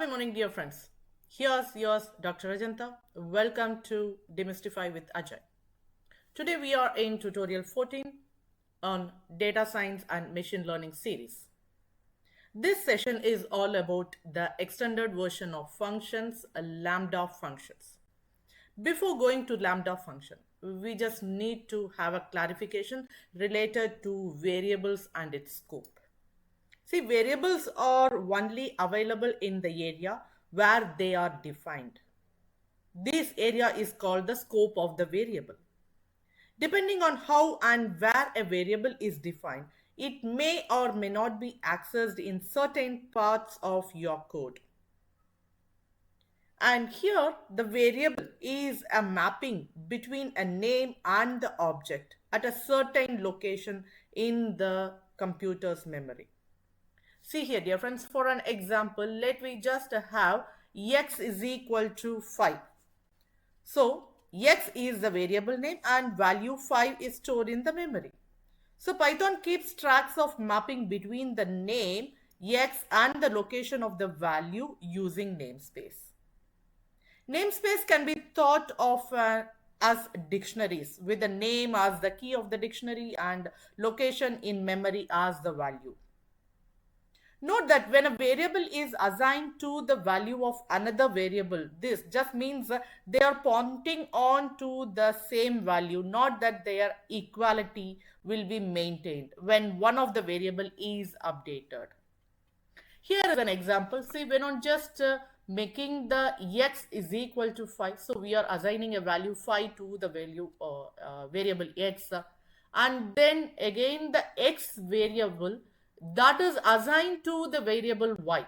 Happy morning, dear friends. Here's yours, Dr. Rajanta. Welcome to Demystify with Ajay. Today we are in tutorial 14 on data science and machine learning series. This session is all about the extended version of functions, Lambda functions. Before going to Lambda function, we just need to have a clarification related to variables and its scope. See, variables are only available in the area where they are defined. This area is called the scope of the variable. Depending on how and where a variable is defined, it may or may not be accessed in certain parts of your code. And here the variable is a mapping between a name and the object at a certain location in the computer's memory. See here, dear friends, for an example, let me just have x is equal to 5. So, x is the variable name and value 5 is stored in the memory. So, Python keeps tracks of mapping between the name, x and the location of the value using namespace. Namespace can be thought of as dictionaries with the name as the key of the dictionary and location in memory as the value. Note that when a variable is assigned to the value of another variable, this just means they are pointing on to the same value, not that their equality will be maintained when one of the variable is updated. Here is an example. See, when on just making the x is equal to 5, so we are assigning a value 5 to the value variable x, and then again the x variable that is assigned to the variable y.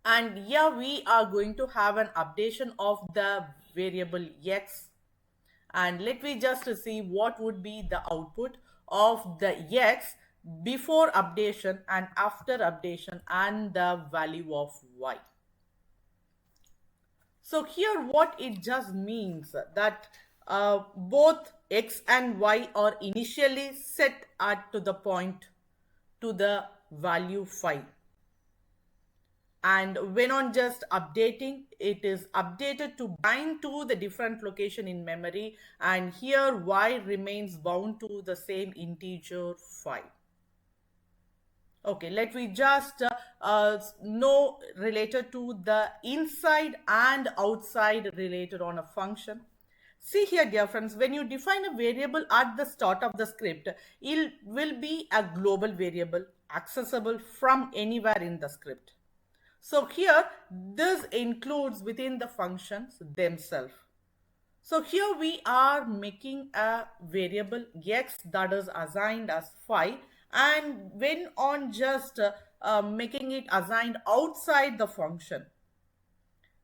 And here we are going to have an updation of the variable x. And let me just see what would be the output of the x before updation and after updation and the value of y. So here what it just means that both x and y are initially set at to the point to the value 5, and when on just updating, it is updated to bind to the different location in memory, and here y remains bound to the same integer 5. Okay, let me just know related to the inside and outside related on a function. See here, dear friends, when you define a variable at the start of the script, it will be a global variable accessible from anywhere in the script. So here, this includes within the functions themselves. So here we are making a variable x that is assigned as 5, and when on just making it assigned outside the function,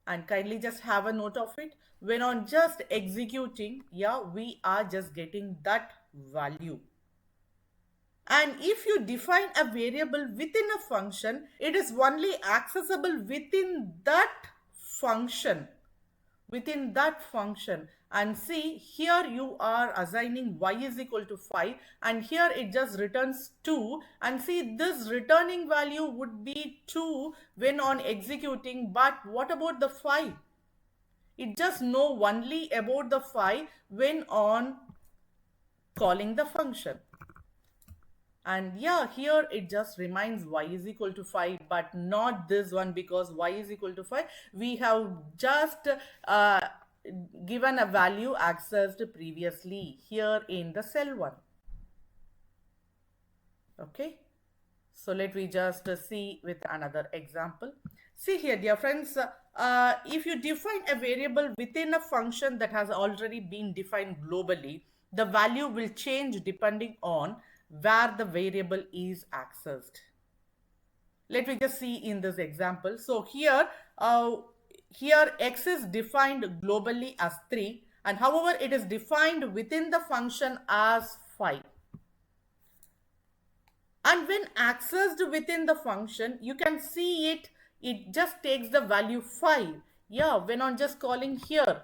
and kindly just have a note of it, when on just executing, yeah, we are just getting that value. And if you define a variable within a function, it is only accessible within that function. And see, here you are assigning y is equal to 5, and here it just returns 2, and see, this returning value would be 2 when on executing, but what about the 5? It just know only about the 5 when on calling the function. And yeah, here it just reminds y is equal to 5, but not this one, because y is equal to 5. We have just given a value accessed previously here in the cell 1. Okay. So let me just see with another example. See here, dear friends, if you define a variable within a function that has already been defined globally, the value will change depending on where the variable is accessed. Let me just see in this example. So here x is defined globally as 3, and however it is defined within the function as 5. And when accessed within the function, you can see it just takes the value 5. Yeah, when on just calling here.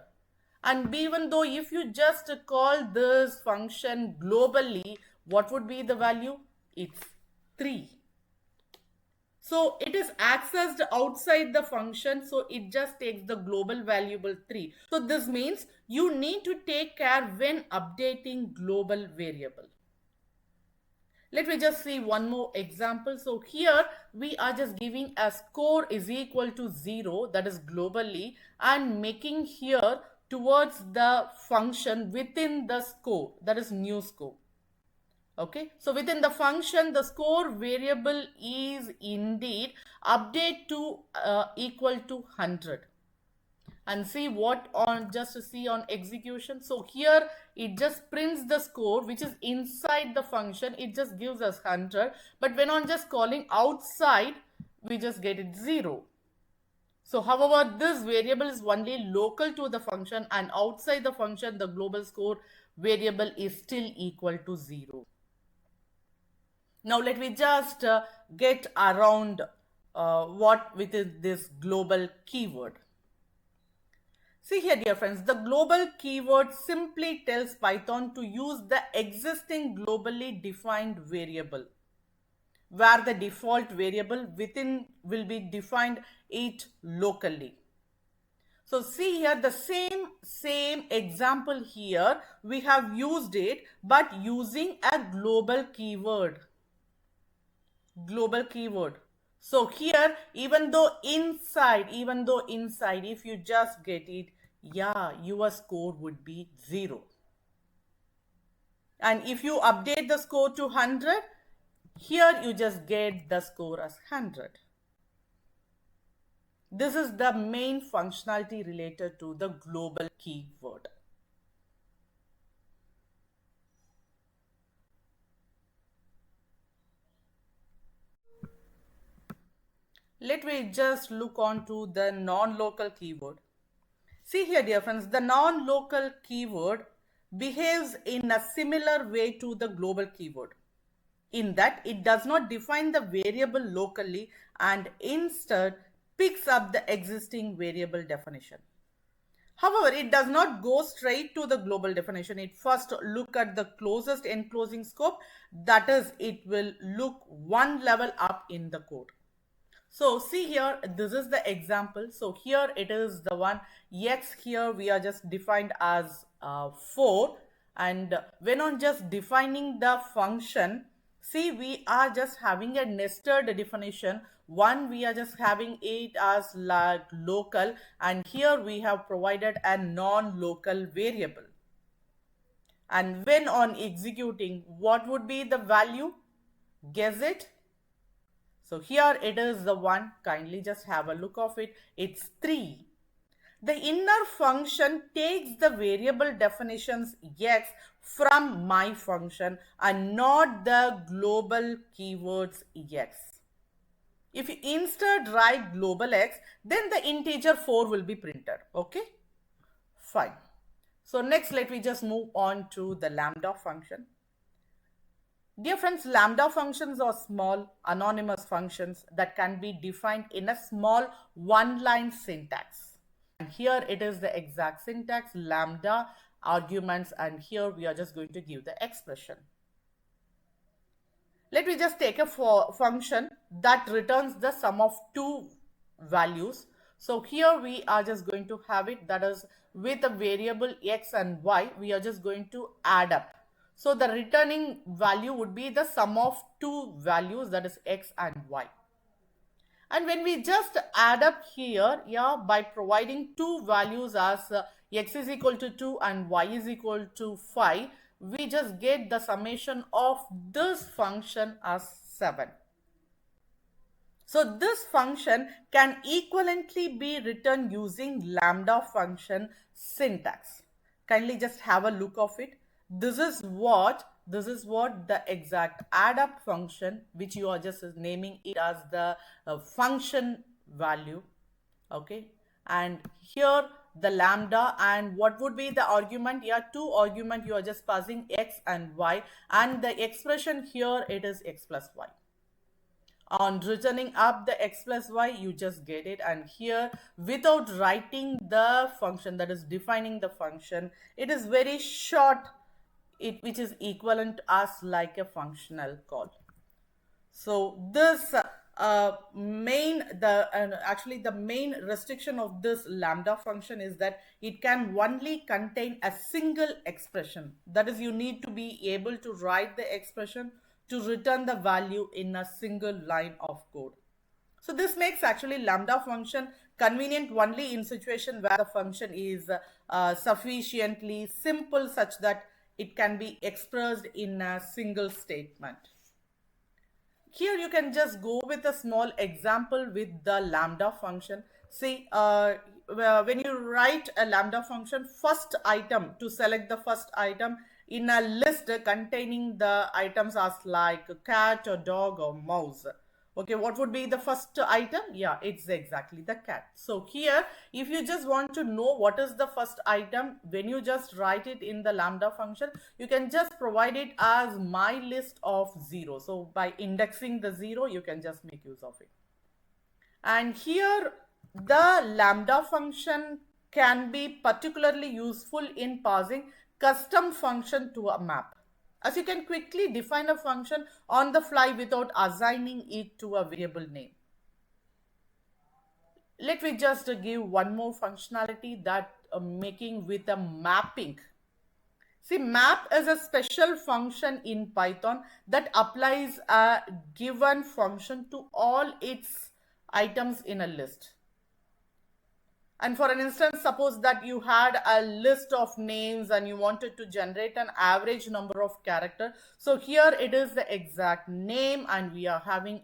And even though if you just call this function globally, what would be the value? It's 3. So it is accessed outside the function, so it just takes the global variable 3. So this means you need to take care when updating global variable. Let me just see one more example. So here we are just giving a score is equal to 0, that is globally, and making here towards the function within the score, that is new score. Okay, so within the function, the score variable is indeed update to equal to 100. And see what on, just to see on execution. So here it just prints the score which is inside the function, it just gives us 100, but when on just calling outside we just get it 0. So however, this variable is only local to the function, and outside the function the global score variable is still equal to 0. Now let me just get around what within this global keyword. See here, dear friends, the global keyword simply tells Python to use the existing globally defined variable, where the default variable within will be defined it locally. So see here, the same example here, we have used it, but using a global keyword. So here, even though inside, if you just get it, yeah, your score would be 0. And if you update the score to 100, here you just get the score as 100. This is the main functionality related to the global keyword. Let me just look on to the non-local keyword. See here, dear friends, the non-local keyword behaves in a similar way to the global keyword, in that it does not define the variable locally and instead picks up the existing variable definition. However, it does not go straight to the global definition. It first look at the closest enclosing scope, that is, it will look one level up in the code. So see here, this is the example. So here it is the one x, here we are just defined as 4, and when on just defining the function, see we are just having a nested definition. One, we are just having it as like local, and here we have provided a non-local variable. And when on executing, what would be the value? Guess it. So here it is the one, kindly just have a look of it, it's 3. The inner function takes the variable definitions x from my function and not the global keywords x. If you instead write global x, then the integer 4 will be printed, okay? Fine. So next let me just move on to the lambda function. Dear friends, lambda functions are small anonymous functions that can be defined in a small one-line syntax. And here it is the exact syntax, lambda arguments, and here we are just going to give the expression. Let me just take a function that returns the sum of two values. So here we are just going to have it, that is with a variable x and y, we are just going to add up. So the returning value would be the sum of two values, that is x and y. And when we just add up here, yeah, by providing two values as x is equal to 2 and y is equal to 5, we just get the summation of this function as 7. So this function can equivalently be written using lambda function syntax. Kindly just have a look of it. This is what the exact add up function, which you are just naming it as the function value, okay? And here the lambda, and what would be the argument? Yeah, two argument, you are just passing x and y, and the expression here it is x plus y. On returning up the x plus y, you just get it, and here without writing the function, that is defining the function, it is very short, which is equivalent to us like a functional call. So this actually the main restriction of this lambda function is that it can only contain a single expression. That is, you need to be able to write the expression to return the value in a single line of code. So this makes actually lambda function convenient only in situation where the function is sufficiently simple such that it can be expressed in a single statement. Here you can just go with a small example with the lambda function. See, when you write a lambda function, first item, to select the first item in a list containing the items as like cat or dog or mouse. Okay, what would be the first item? Yeah, it's exactly the cat. So here, if you just want to know what is the first item, when you just write it in the lambda function, you can just provide it as my list of 0. So by indexing the 0, you can just make use of it. And here, the lambda function can be particularly useful in passing custom function to a map, as you can quickly define a function on the fly without assigning it to a variable name. Let me just give one more functionality that making with a mapping. See, map is a special function in Python that applies a given function to all its items in a list. And for an instance, suppose that you had a list of names and you wanted to generate an average number of character. So here it is the exact name and we are having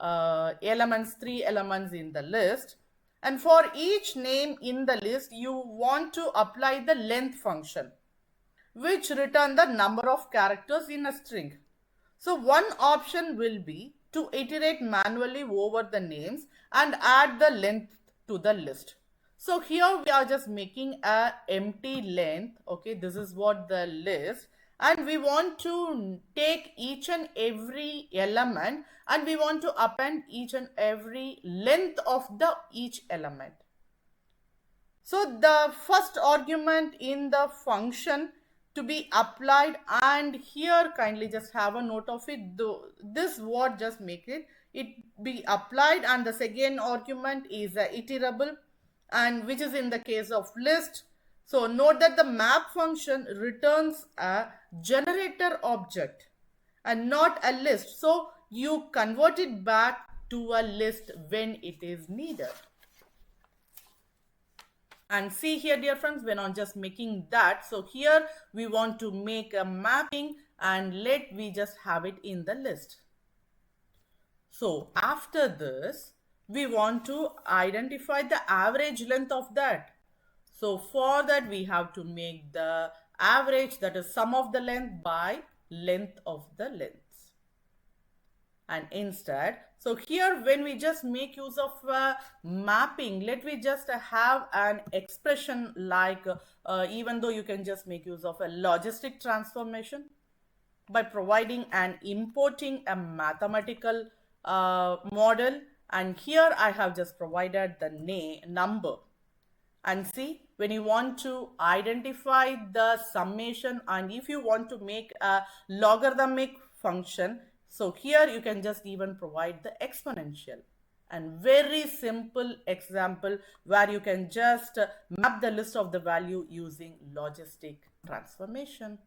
elements, 3 elements in the list. And for each name in the list, you want to apply the length function, which return the number of characters in a string. So one option will be to iterate manually over the names and add the length to the list. So here we are just making a empty length. Okay, this is what the list, and we want to take each and every element and we want to append each and every length of the each element. So the first argument in the function to be applied, and here kindly just have a note of it, though this word just make it be applied, and the second argument is iterable, and which is in the case of list. So note that the map function returns a generator object and not a list. So you convert it back to a list when it is needed. And see here, dear friends, when I'm just making that, so here we want to make a mapping and let we just have it in the list. So after this, we want to identify the average length of that. So for that, we have to make the average, that is sum of the length by length of the lengths. And instead, so here when we just make use of mapping, let me just have an expression like even though you can just make use of a logistic transformation by providing and importing a mathematical model, and here I have just provided the number. And see, when you want to identify the summation and if you want to make a logarithmic function, so here you can just even provide the exponential. And very simple example where you can just map the list of the value using logistic transformation.